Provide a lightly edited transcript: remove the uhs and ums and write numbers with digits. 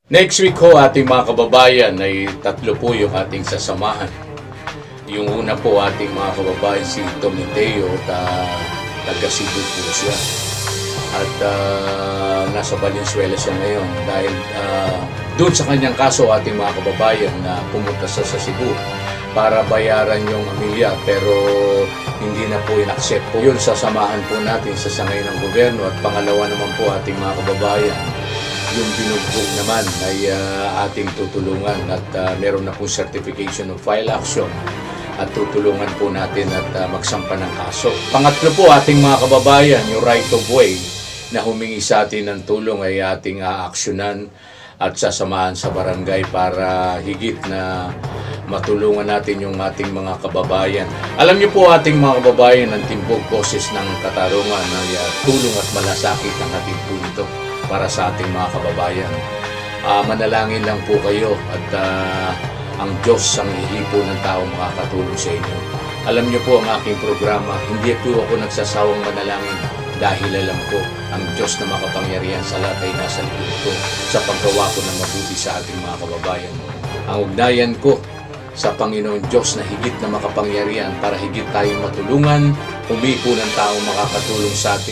Next week ho, ating mga kababayan, ay tatlo po yung ating sasamahan. Yung una po ating mga kababayan, si Tomiteo, taga Cebu po siya. At nasa Valenzuela siya ngayon dahil doon sa kanyang kaso ating mga kababayan na pumunta sa Cebu para bayaran yung amilya, pero hindi na po in-accept po. Yun, sasamahan po natin sa sangay ng gobyerno. At pangalawa naman po ating mga kababayan, yung binugbog naman ay ating tutulungan at meron na po certification of file action at tutulungan po natin at magsampa ng kaso. Pangatlo po ating mga kababayan, yung right of way na humingi sa atin ng tulong ay ating aaksyonan at sasamahan sa barangay para higit na matulungan natin yung ating mga kababayan. Alam niyo po ating mga kababayan, ang Timbog Boses ng Katarungan ay tulong at malasakit ang ating po ito para sa ating mga kababayan. Manalangin lang po kayo at ang Diyos ang ihipo ng tao makakatulong sa inyo. Alam niyo po ang aking programa, hindi po ako nagsasawang manalangin dahil alam ko ang Diyos na makapangyarihan sa lahat ay nasa likod ko sa paggawa ko ng mabuti sa ating mga kababayan. Ang ugnayan ko sa Panginoon Diyos na higit na makapangyarihan para higit tayong matulungan, humipo ng tao makakatulong sa ating